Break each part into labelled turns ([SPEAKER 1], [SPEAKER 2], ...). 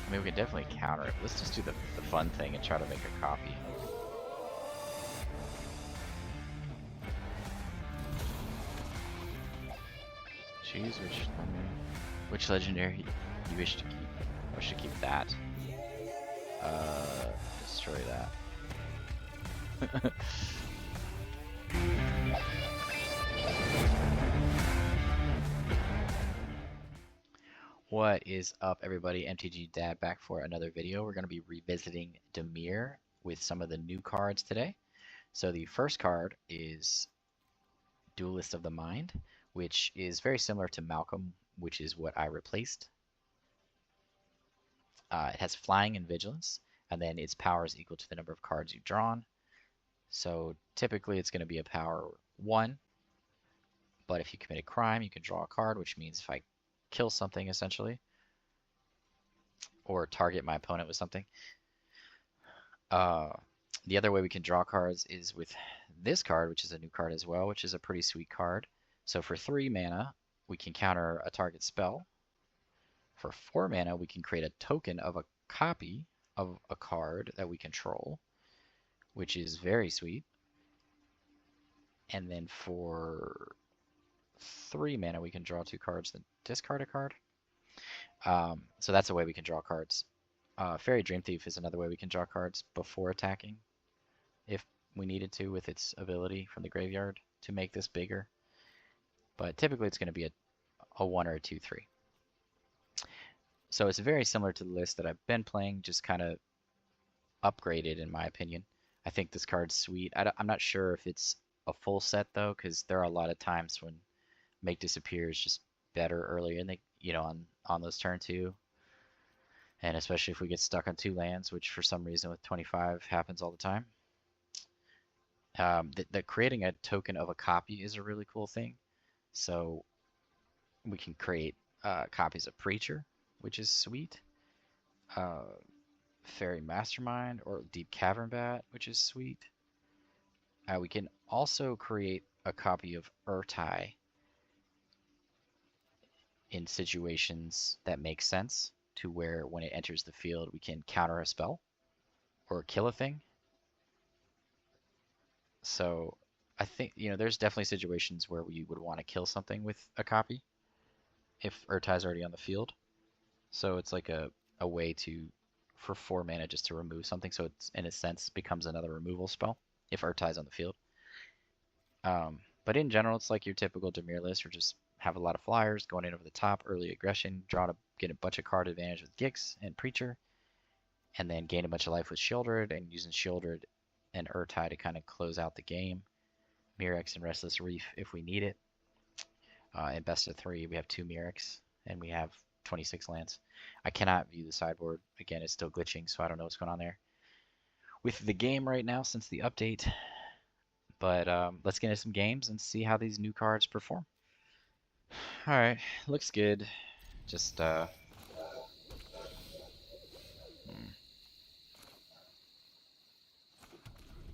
[SPEAKER 1] I mean, we can definitely counter it. Let's just do the fun thing and try to make a copy. Choose which legendary you wish to keep. I wish to keep that. Destroy that. What is up, everybody? MTG Dad back for another video. We're going to be revisiting Dimir with some of the new cards today. So the first card is Duelist of the Mind, which is very similar to Malcolm, which is what I replaced. It has Flying and Vigilance, and then its power is equal to the number of cards you've drawn. So typically it's going to be a power 1, but if you commit a crime, you can draw a card, which means if I kill something essentially, or target my opponent with something. The other way we can draw cards is with this card, which is a new card as well, which is a pretty sweet card. So for 3 mana, we can counter a target spell. For 4 mana, we can create a token of a copy of a card that we control, which is very sweet. And then for 3 mana, we can draw 2 cards, then discard a card. So that's a way we can draw cards. Faerie Dreamthief is another way we can draw cards before attacking, if we needed to, with its ability from the graveyard to make this bigger. But typically it's going to be a 1 or a 2/3. So it's very similar to the list that I've been playing, just kind of upgraded in my opinion. I think this card's sweet. I'm not sure if it's a full set though, because there are a lot of times when Make Disappear is just better earlier in the, on those turn 2. And especially if we get stuck on 2 lands, which for some reason with 25 happens all the time. The creating a token of a copy is a really cool thing. So we can create copies of Preacher, which is sweet. Faerie Mastermind or Deep-Cavern Bat, which is sweet. We can also create a copy of Ertai in situations that make sense, to where when it enters the field we can counter a spell or kill a thing. So I think, there's definitely situations where we would want to kill something with a copy if Ertai's already on the field. So it's like a way to, for 4 mana, just to remove something, so it's in a sense becomes another removal spell if Ertai's on the field. But in general, it's like your typical Dimir list, or just have a lot of flyers going in over the top, early aggression, get a bunch of card advantage with Gix and Preacher, and then gain a bunch of life with Sheoldred, and using Sheoldred and Ertai to kind of close out the game. Mirrex and Restless Reef if we need it. In best of 3, we have 2 Mirrex, and we have 26 lands. I cannot view the sideboard. Again, it's still glitching, so I don't know what's going on there with the game right now since the update. But let's get into some games and see how these new cards perform. Alright, looks good. Just, a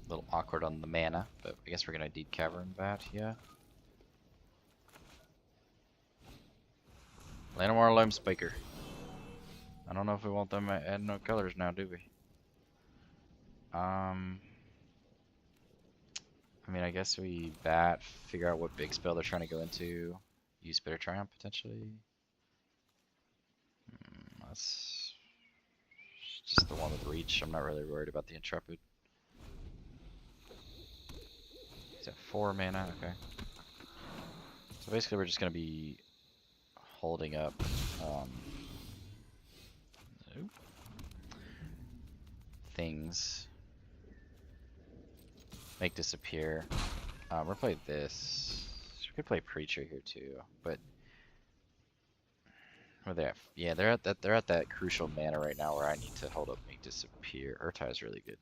[SPEAKER 1] little awkward on the mana, but I guess we're gonna Deep-Cavern Bat, yeah. Llanowar Lime Spiker. I don't know if we want them adding no colors now, do we? I mean, I guess we bat, figure out what big spell they're trying to go into. Use Bitter Triumph, potentially. That's just the one with reach. I'm not really worried about the Intrepid. He's at 4 mana, okay. So basically we're just going to be holding up things. Make Disappear. We're playing this. We could play Preacher here too, but where they at? Yeah, they're at that crucial mana right now where I need to hold up Make Disappear. Ertai is really good.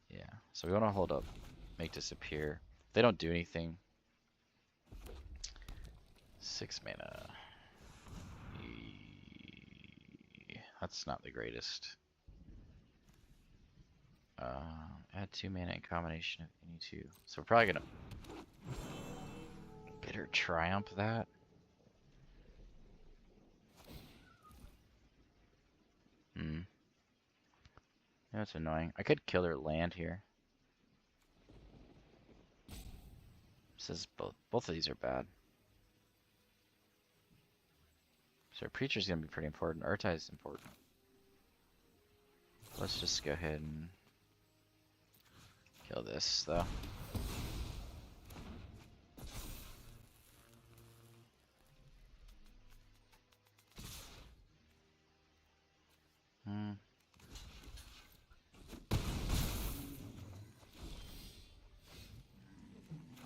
[SPEAKER 1] Yeah, so we want to hold up Make Disappear. They don't do anything. 6 mana. That's not the greatest. Add 2 mana in combination of any 2. So we're probably gonna Bitter Triumph that. That's annoying. I could kill their land here. This is both of these are bad. So Preacher's gonna be pretty important. Ertai's important. Let's just go ahead and kill this though.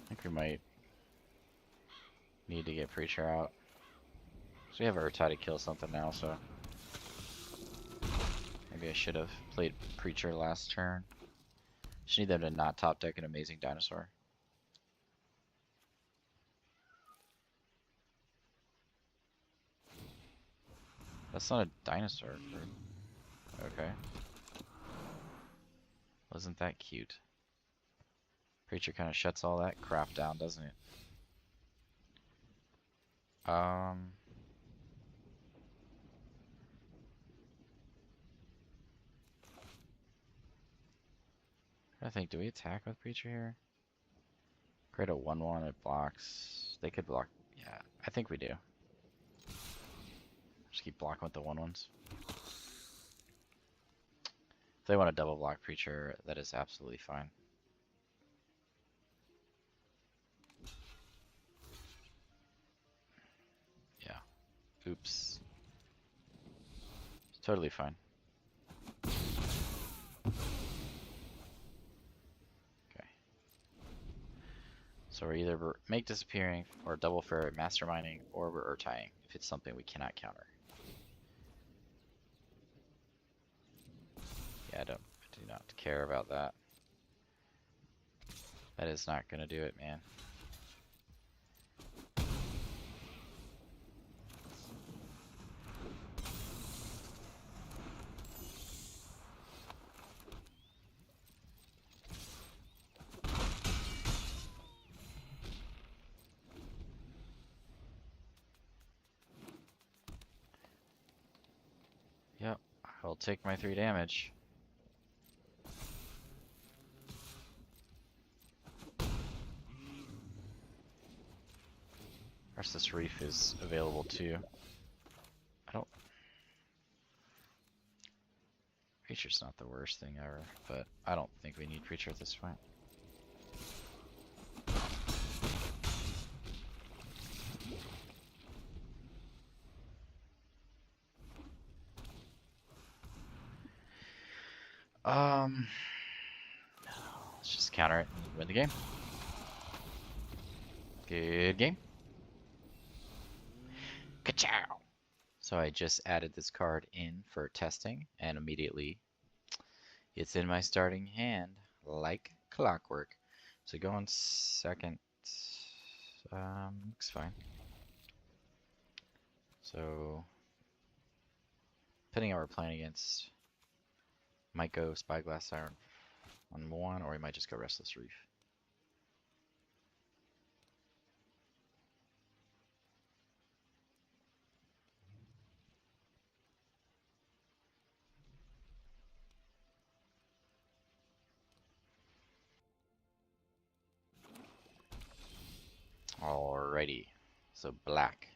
[SPEAKER 1] I think we might need to get Preacher out. So we have Ertai to kill something now, so maybe I should have played Preacher last turn. Just need them to not top deck an amazing dinosaur. That's not a dinosaur. Okay. Wasn't that cute? Preacher kind of shuts all that crap down, doesn't it? I think, do we attack with Preacher here? Create a 1/1, it blocks. They could block. Yeah, I think we do. Just keep blocking with the 1/1s. If they want to double block Preacher, that is absolutely fine. Yeah. Oops. It's totally fine. Okay. So we're either make disappearing or double Faerie Masterminding, or we're Ertaiing if it's something we cannot counter. Yeah, I do not care about that. That is not gonna do it, man. Yep, I'll take my 3 damage. Restless Reef is available too. Preacher's not the worst thing ever, but I don't think we need Preacher at this point. Let's just counter it and win the game. Good game. Ka-chow! So I just added this card in for testing, and immediately it's in my starting hand like clockwork. So go on second. Looks fine. So depending on what we're playing against, might go Spyglass Siren on 1, or we might just go Restless Reef. Alrighty, so black.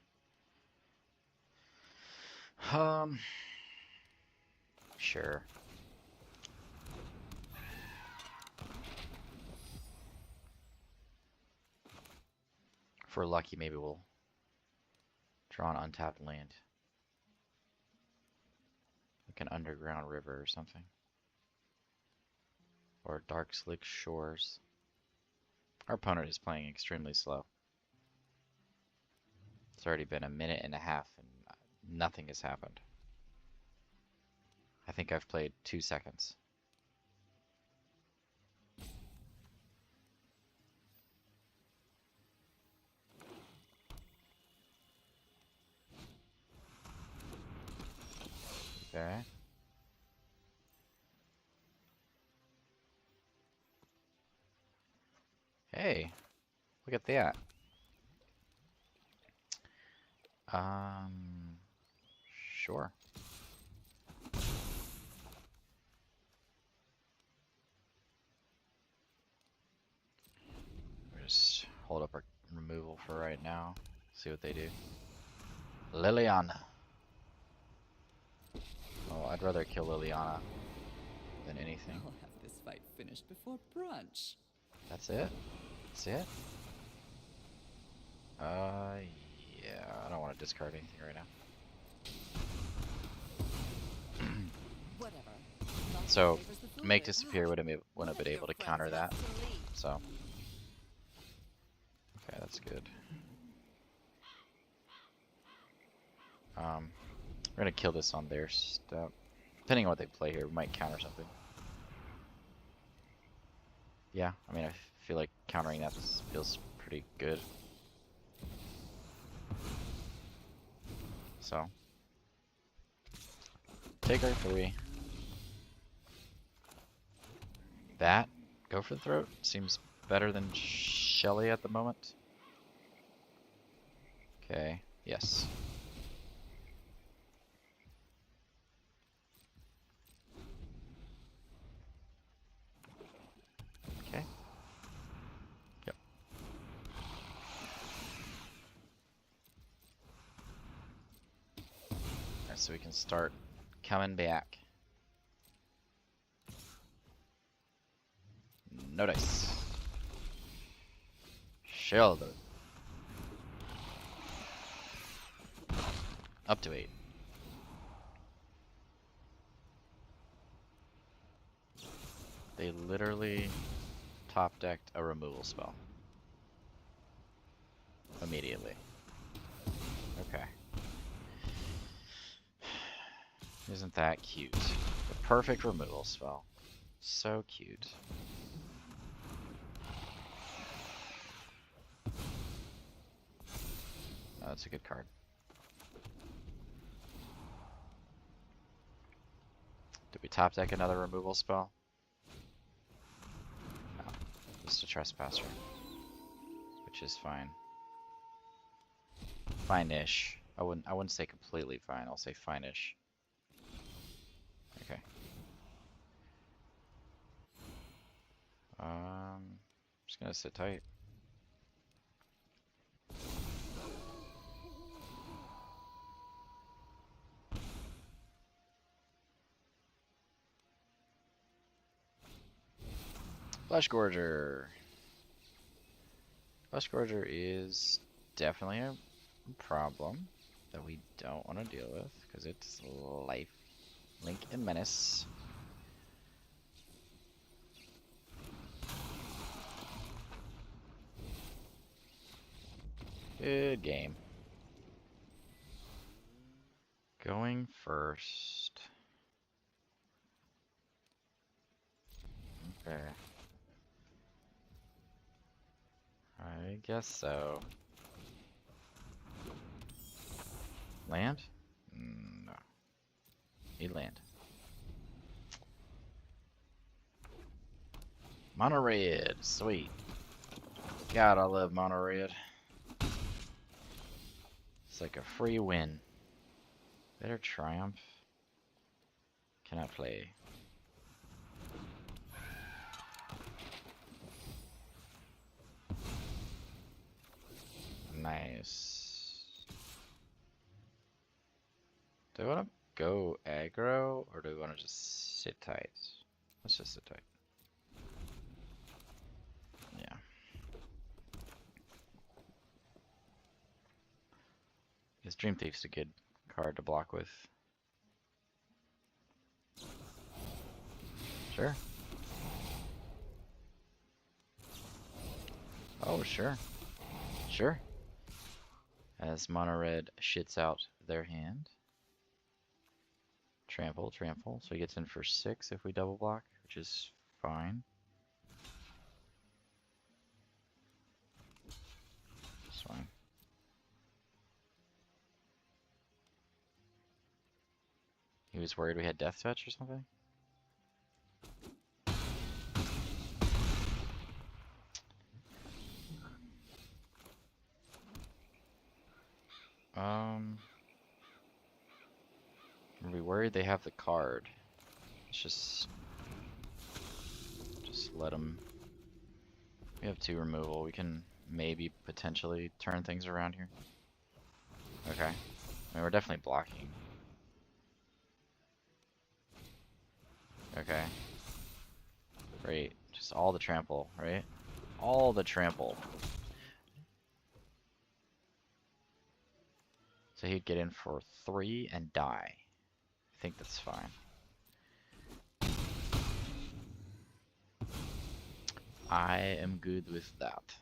[SPEAKER 1] Sure. If we're lucky, maybe we'll draw an untapped land. Like an underground river or something. Or Darkslick Shores. Our opponent is playing extremely slow. It's already been a minute and a half and nothing has happened. I think I've played 2 seconds. Okay. Hey, look at that. Sure. hold up our removal for right now. See what they do. Liliana. Oh, I'd rather kill Liliana than anything.
[SPEAKER 2] I'll have this fight finished before brunch.
[SPEAKER 1] That's it? That's it? Yeah, I don't want to discard anything right now.
[SPEAKER 2] Whatever.
[SPEAKER 1] So, make disappear wouldn't have been able to counter that. So, okay, that's good. We're gonna kill this on their step. Depending on what they play here, we might counter something. Yeah, I mean, I feel like countering that feels pretty good. So, take our 3. That, go for the throat. Seems better than Shelly at the moment. Okay, yes. Okay. Yep. Alright, so we can start coming back. No dice. Sheoldred. Up to 8. They literally top decked a removal spell. Immediately. Okay. Isn't that cute? The perfect removal spell. So cute. Oh, that's a good card. Did we top deck another removal spell? No. Just a trespasser. Which is fine. Fine-ish. I wouldn't say completely fine, I'll say fine-ish. Okay. Just gonna sit tight. Flesh Gorger. Flesh Gorger is definitely a problem that we don't want to deal with because it's life, link, and menace. Good game. Going first. Okay. I guess so. Land? No. Need land. Mono red. Sweet. God, I love mono red. It's like a free win. Better triumph. Cannot play. Nice. Do I want to go aggro or do we want to just sit tight? Let's just sit tight. Yeah. Because Dreamthief's a good card to block with. Sure. Oh, sure. Sure. As mono red shits out their hand. Trample, trample. So he gets in for 6 if we double block, which is fine. It's fine. He was worried we had Death Touch or something? Are we worried they have the card? Let's just let them. We have 2 removal. We can maybe potentially turn things around here. Okay. I mean, we're definitely blocking. Okay. Great. Just all the trample, right? All the trample. So he'd get in for 3 and die. I think that's fine. I am good with that.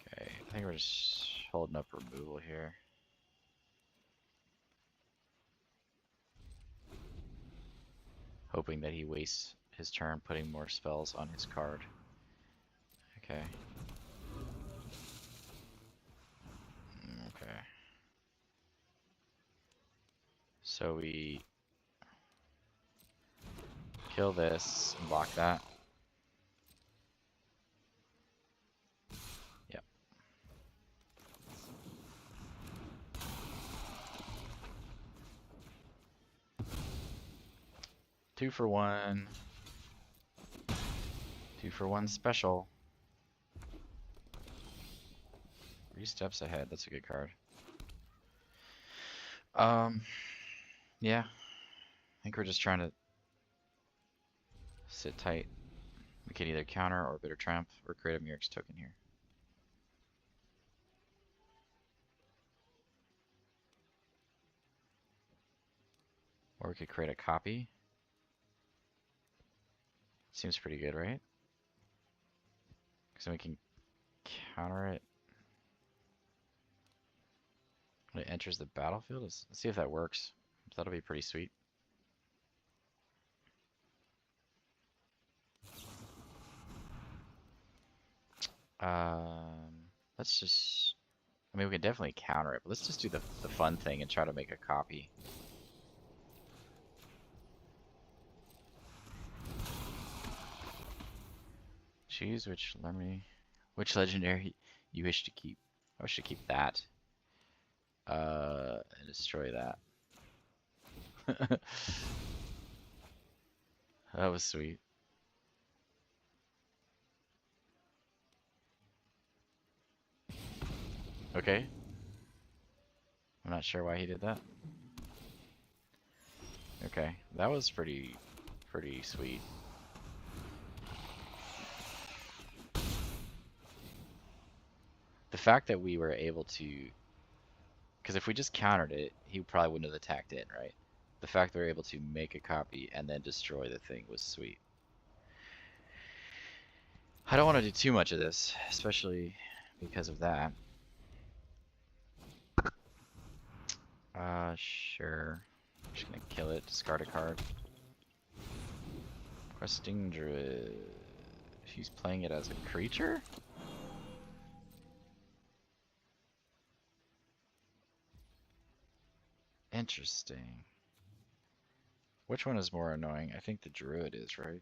[SPEAKER 1] Okay, I think we're just holding up removal here. Hoping that he wastes his turn putting more spells on his card. Okay. Okay. So we kill this and block that. Yep. Two for one. 2 for 1 special. 3 steps ahead. That's a good card. Yeah. I think we're just trying to sit tight. We can either counter or bitter triumph or create a Mirrex token here. Or we could create a copy. Seems pretty good, right? Because then we can counter it when it enters the battlefield. Let's see if that works. That'll be pretty sweet. Let's just... I mean, we can definitely counter it, but let's just do the fun thing and try to make a copy. Choose which legendary you wish to keep. I wish to keep that. And destroy that. That was sweet. Okay. I'm not sure why he did that. Okay, that was pretty sweet. The fact that we were able to, because if we just countered it, he probably wouldn't have attacked it, right? The fact that we were able to make a copy and then destroy the thing was sweet. I don't want to do too much of this, especially because of that. Sure. I'm just gonna kill it, discard a card. Questing Druid. She's playing it as a creature? Interesting. Which one is more annoying? I think the Druid is, right?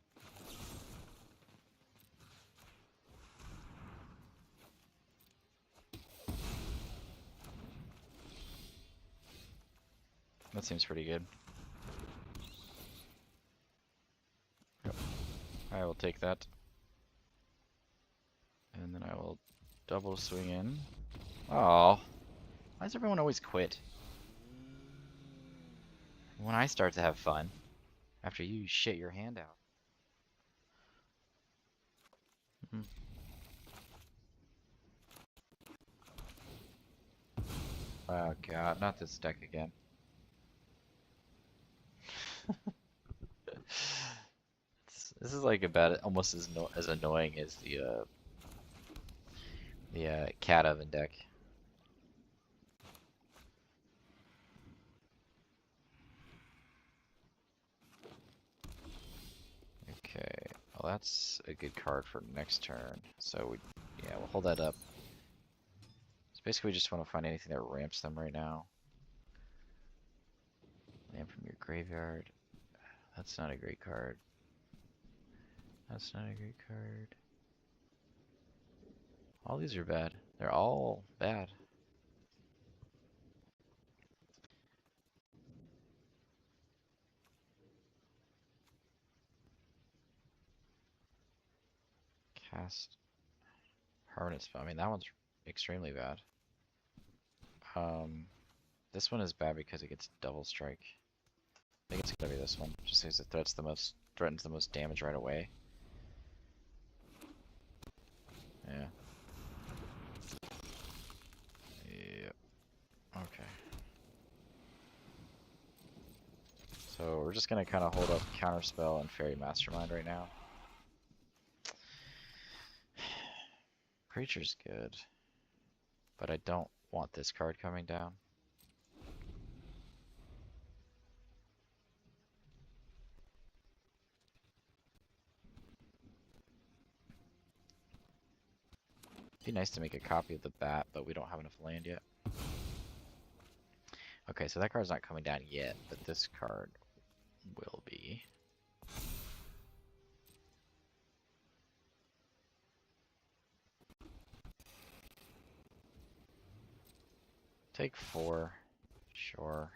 [SPEAKER 1] That seems pretty good. Yep. I will take that. And then I will double swing in. Oh, why does everyone always quit? When I start to have fun, after you shit your hand out. Hmm. Oh god, not this deck again. This is like about almost as annoying as the cat oven deck. Okay, well that's a good card for next turn. So yeah, we'll hold that up. So basically we just want to find anything that ramps them right now. Land from your graveyard. That's not a great card. That's not a great card. All these are bad. They're all bad. Cast Permanent spell. I mean, that one's extremely bad. This one is bad because it gets double strike. I think it's gonna be this one, just because it threatens the most damage right away. Yeah. Yep. Okay. So we're just gonna kind of hold up Counterspell and Faerie Mastermind right now. Preacher's good, but I don't want this card coming down. Be nice to make a copy of the bat, but we don't have enough land yet. Okay, so that card's not coming down yet, but this card will be. Take 4. Sure.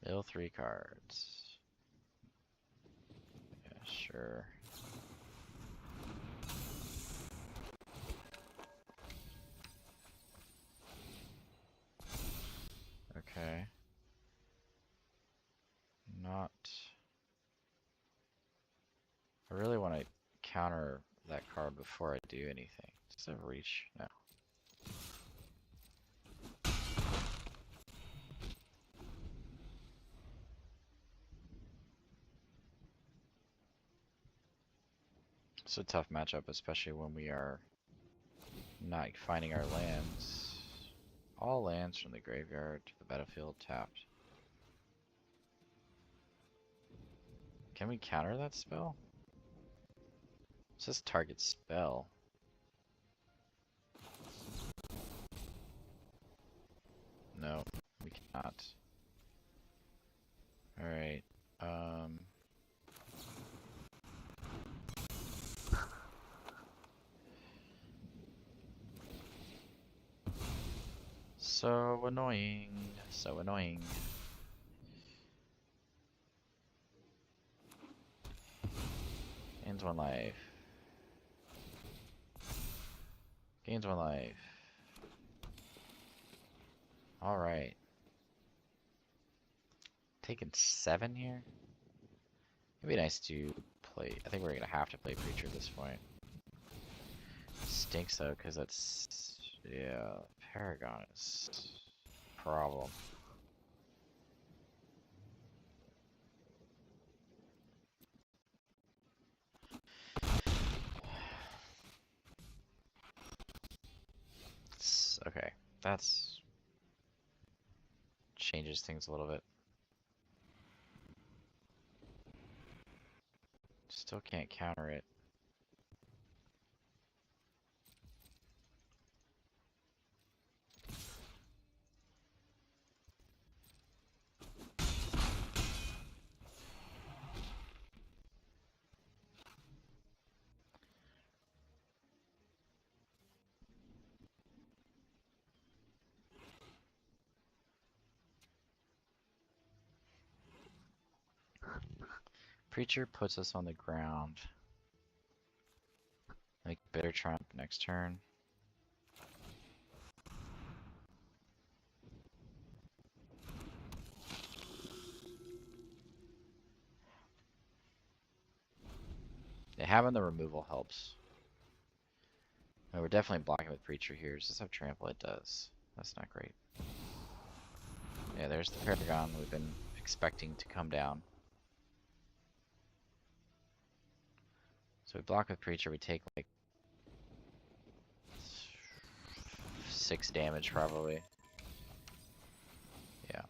[SPEAKER 1] Mill 3 cards. Yeah, sure. Okay. Not. I really want to counter that card before I do anything. Does it have reach? No. It's a tough matchup, especially when we are not finding our lands. All lands from the graveyard to the battlefield tapped. Can we counter that spell? It says target spell. No, we cannot. Alright, so annoying, so annoying. Gains 1 life. Gains 1 life. Alright. Taking 7 here? It'd be nice to play. I think we're gonna have to play Preacher at this point. Stinks though, because that's. Yeah, Paragon is a problem. Okay, that's changes things a little bit. Still can't counter it. Preacher puts us on the ground. Like Bitter Trump next turn. Yeah, having the removal helps. And we're definitely blocking with Preacher here. Does this have Trample? It does. That's not great. Yeah, there's the Paragon we've been expecting to come down. So we block with Preacher, we take like 6 damage probably. Yeah.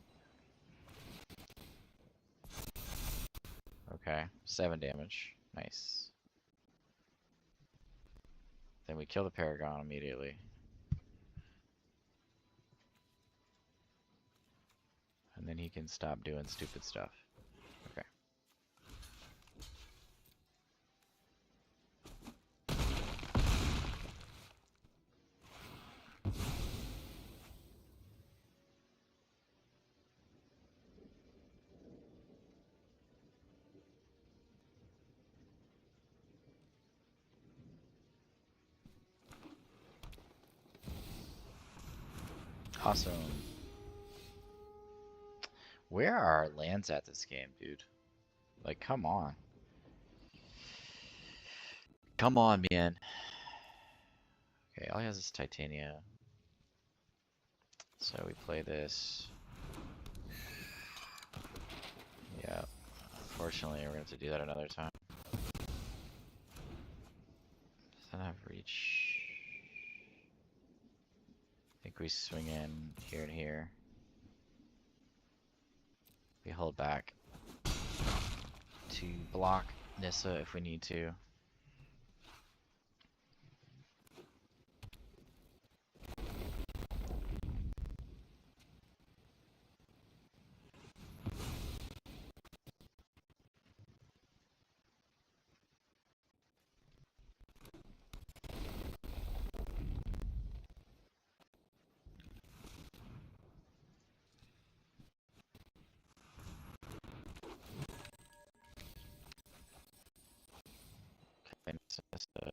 [SPEAKER 1] Okay, 7 damage. Nice. Then we kill the Paragon immediately. And then he can stop doing stupid stuff. Okay. Awesome. Where are our lands at this game, dude? Like, come on. Come on, man. Okay, all he has is Titania. So we play this. Yeah. Unfortunately, we're gonna have to do that another time. Does that have reach? I think we swing in here and here. We hold back to block Nissa if we need to. Okay, Nissa.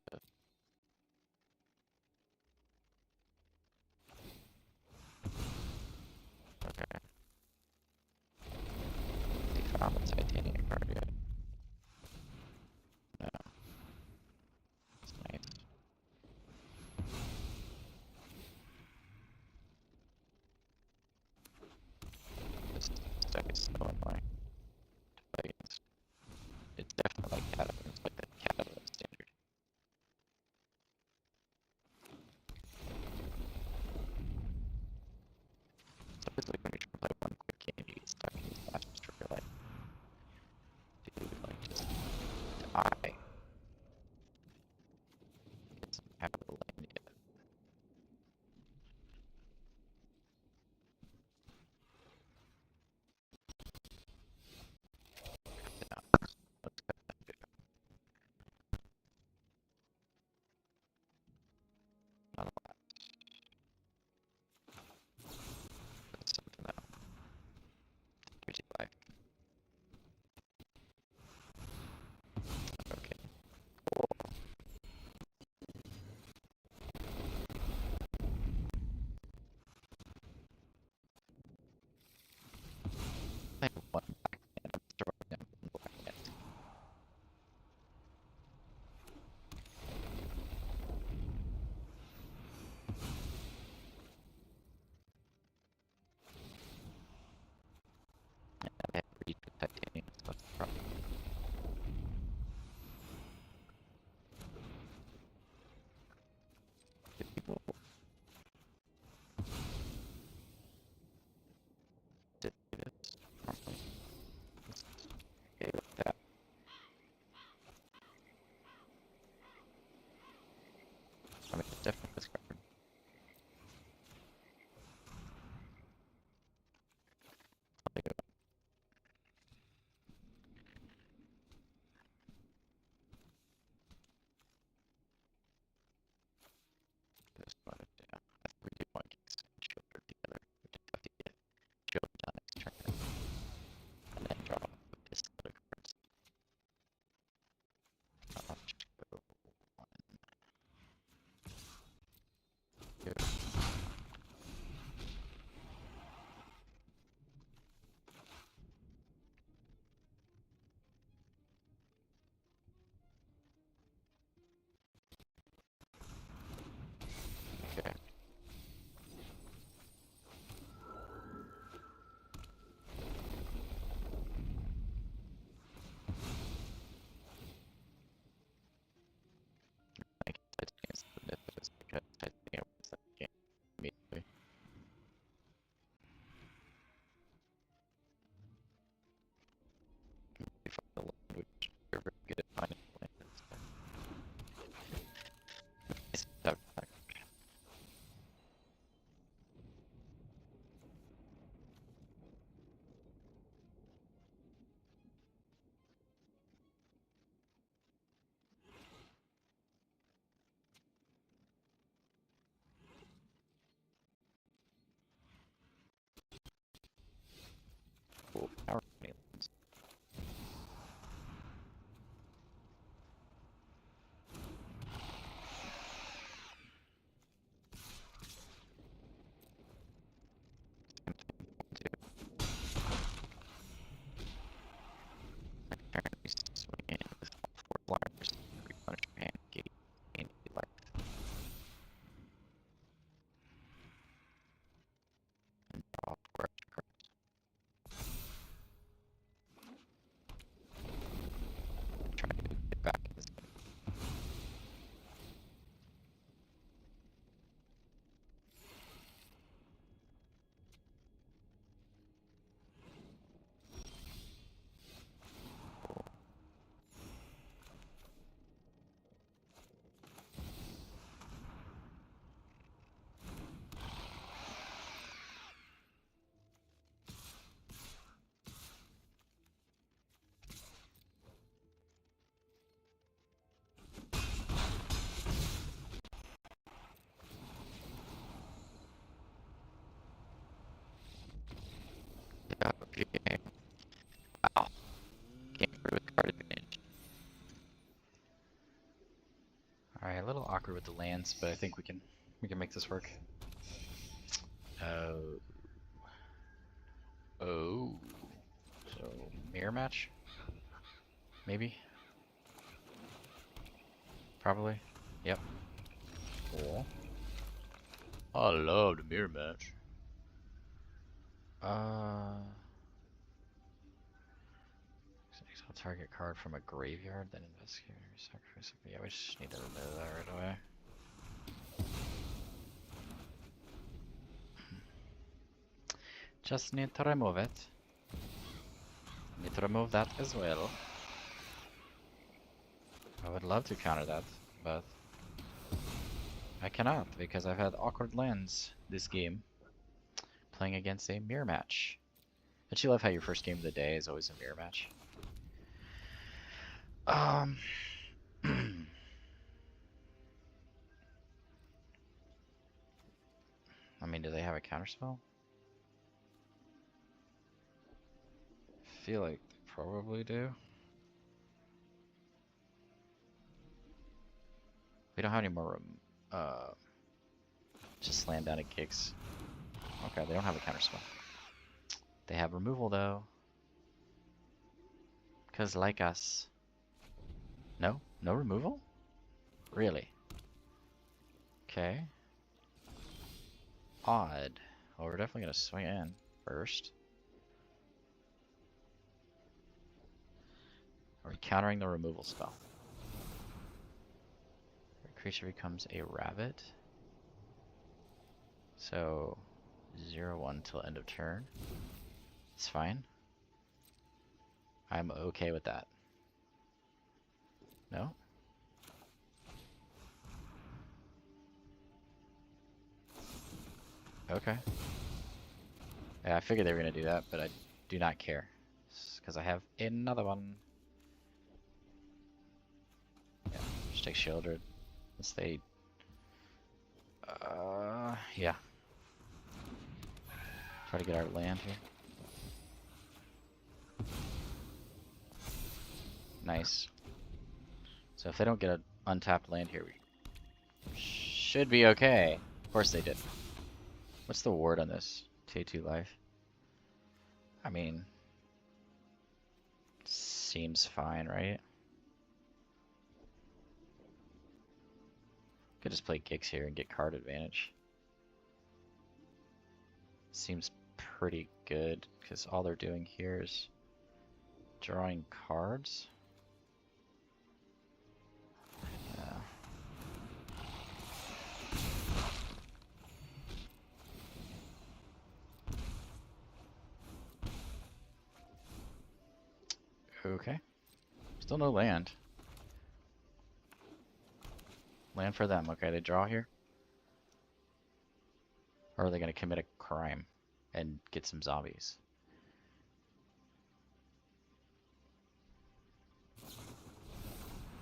[SPEAKER 1] Okay. He found the Titanium card yet? No. That's nice. This stuff is so annoying to play against. It's definitely like Catavan. It's like the Catavan standard. So it's like when you try to play one quick game, you get stuck in these last trigger like, dude, like just die. It's have the land yet. No. Let's go. Not a lot. That's something though. 35. Okay. a little awkward with the lands, but I think we can make this work. Oh. So mirror match? Maybe? Probably. Yep. Cool. I love the mirror match. Exile target card from a graveyard, then investigate or sacrifice it. Yeah, we just need to remove that right away. Just need to remove it. Need to remove that as well. I would love to counter that, but I cannot because I've had awkward lands this game playing against a mirror match. Don't you love how your first game of the day is always a mirror match? I mean, do they have a counterspell? I feel like they probably do. We don't have any more just slam down at kicks. Okay, they don't have a counterspell. They have removal though. Cause like us. No? No removal? Really? Okay. Odd. Well, we're definitely gonna swing in first. Are we countering the removal spell? Our creature becomes a rabbit. So 0/1 till end of turn. It's fine. I'm okay with that. No? Okay. Yeah, I figured they were gonna do that, but I do not care. Because I have another one. Yeah, just take Sheoldred. Let's stay. Yeah. Try to get our land here. Nice. So if they don't get an untapped land here, we should be okay. Of course they did. What's the ward on this? T2 life. I mean, seems fine, right? Could just play Gix here and get card advantage. Seems pretty good because all they're doing here is drawing cards. Okay. Still no land. Land for them. Okay, they draw here. Or are they going to commit a crime and get some zombies?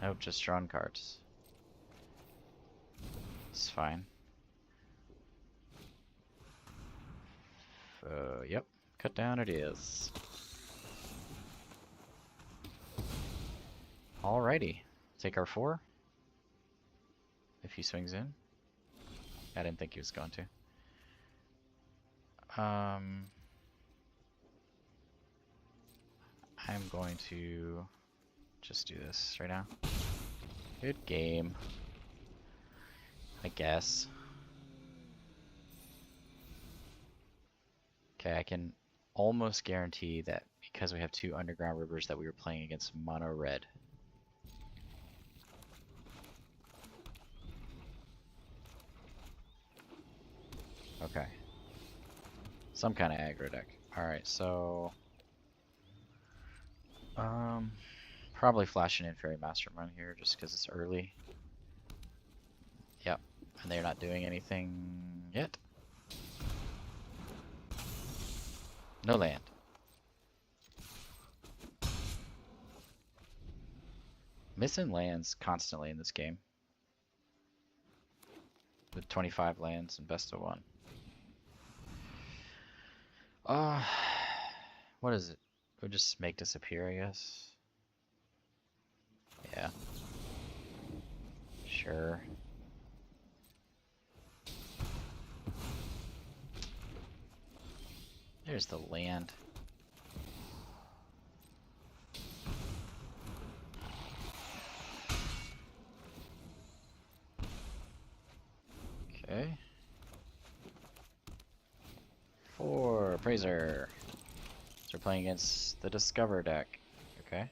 [SPEAKER 1] Nope, just drawn cards. It's fine. Yep. Cut down it is. Alrighty. Take our 4. If he swings in. I didn't think he was going to. I'm going to just do this right now. Good game. I guess. Okay, I can almost guarantee that because we have 2 underground rivers that we were playing against mono red. Okay. Some kind of aggro deck. Alright, so probably flashing in Faerie Mastermind here just because it's early. Yep, and they're not doing anything yet. No land. Missing lands constantly in this game. With 25 lands and best of 1. What is it? We'll just make disappear, I guess. Yeah. Sure. There's the land. Okay. 4 Praiser. So we're playing against the Discover deck. Okay.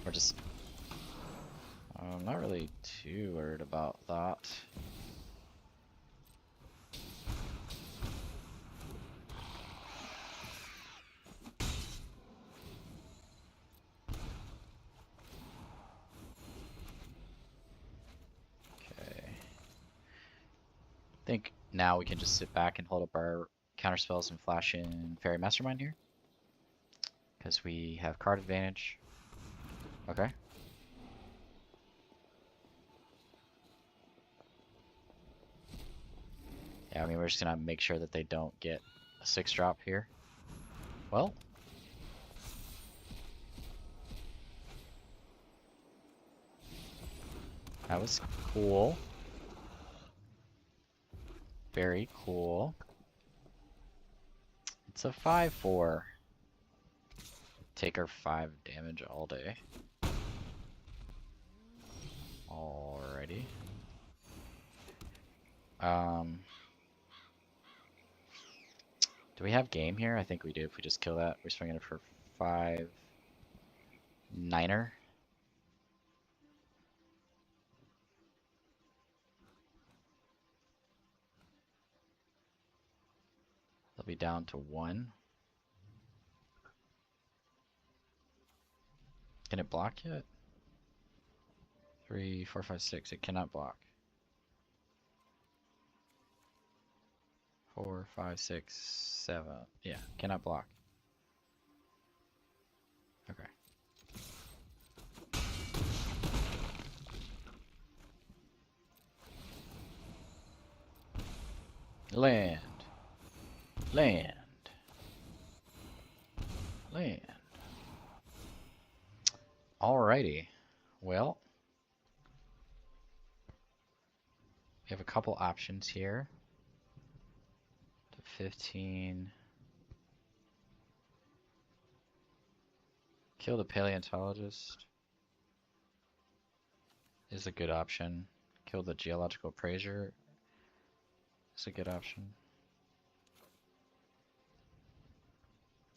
[SPEAKER 1] We're just... I'm not really too worried about that. Okay. I think now we can just sit back and hold up our counterspells and flash in Faerie Mastermind here. Because we have card advantage. Okay. Yeah, I mean, we're just gonna make sure that they don't get a 6-drop here. Well. That was cool. Very cool. It's a 5/4. Take our 5 damage all day. Alrighty. Do we have game here? I think we do. If we just kill that, we're swinging it for 5 9er. They'll be down to 1. Can it block yet? 3, 4, 5, 6. It cannot block. 4, 5, 6, 7. Yeah, cannot block. Okay. Land. Land. Land. Alrighty. Well, we have a couple options here. 15. Kill the paleontologist is a good option. Kill the geological appraiser is a good option.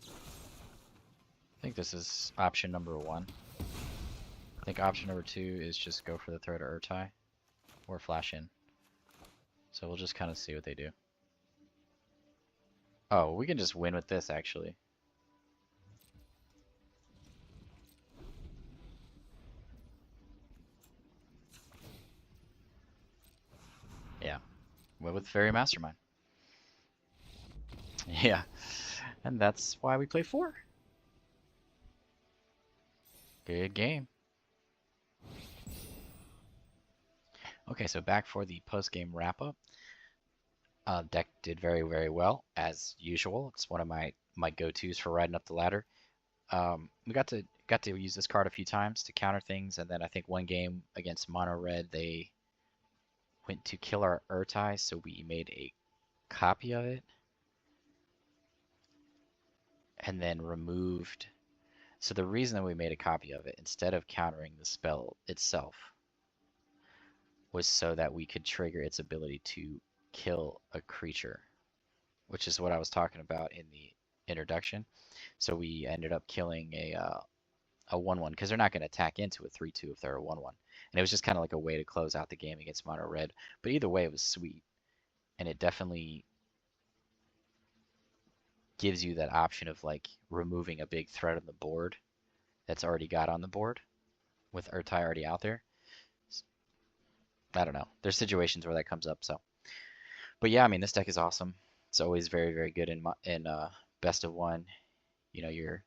[SPEAKER 1] I think this is option number 1. I think option number 2 is just go for the throw to Ertai or flash in. So we'll just kind of see what they do. Oh, we can just win with this actually. Yeah, win with Faerie Mastermind. Yeah, and that's why we play 4. Good game. Okay, so back for the post-game wrap-up. Deck did very, very well, as usual. It's one of my go-tos for riding up the ladder. We got to use this card a few times to counter things, and then I think one game against Mono Red, they went to kill our Ertai, so we made a copy of it, and then removed. So the reason that we made a copy of it, instead of countering the spell itself, was so that we could trigger its ability to kill a creature, which is what I was talking about in the introduction. So we ended up killing a 1/1 because they're not going to attack into a 3/2 if they're a 1/1, and it was just kind of like a way to close out the game against Mono Red. But either way, it was sweet, and it definitely gives you that option of like removing a big threat on the board that's already got on the board with Ertai already out there. I don't know. There's situations where that comes up. So, but yeah, I mean, this deck is awesome. It's always very, very good in best of 1. You know, your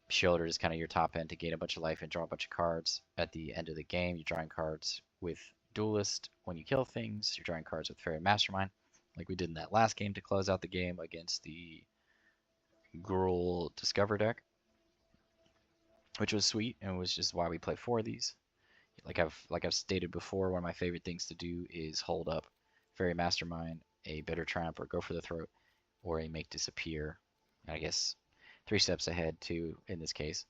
[SPEAKER 1] Sheoldred is kind of your top end to gain a bunch of life and draw a bunch of cards. At the end of the game, you're drawing cards with Duelist when you kill things. You're drawing cards with Faerie Mastermind, like we did in that last game to close out the game against the Gruul Discover deck, which was sweet and was just why we play 4 of these. Like I've stated before, one of my favorite things to do is hold up Faerie Mastermind, a Bitter Triumph, or Go for the Throat, or a Make Disappear. I guess 3 steps ahead too in this case.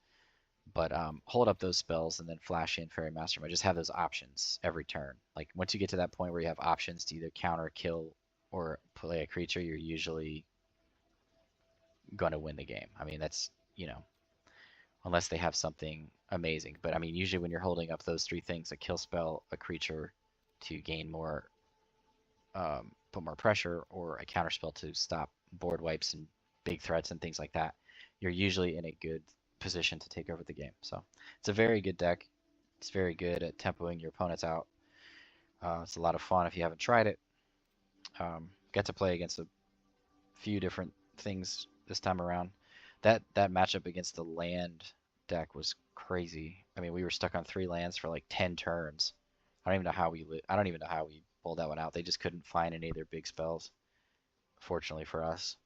[SPEAKER 1] But hold up those spells and then flash in Faerie Mastermind. Just have those options every turn. Like once you get to that point where you have options to either counter, kill, or play a creature, you're usually gonna win the game. I mean, that's unless they have something amazing. But I mean, usually when you're holding up those 3 things, a kill spell, a creature to gain more, put more pressure, or a counter spell to stop board wipes and big threats and things like that, you're usually in a good position to take over the game. So it's a very good deck. It's very good at tempoing your opponents out. It's a lot of fun if you haven't tried it. Get to play against a few different things this time around. That matchup against the land deck was crazy. I mean, we were stuck on 3 lands for like 10 turns. I don't even know how we pulled that one out. They just couldn't find any of their big spells. Fortunately for us.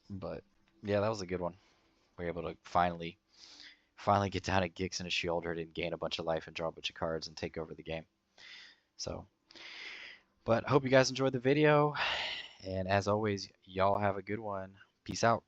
[SPEAKER 1] But yeah, that was a good one. We were able to finally get down to Gix and a Sheoldred and gain a bunch of life and draw a bunch of cards and take over the game. So, but hope you guys enjoyed the video. And as always, y'all have a good one. Peace out.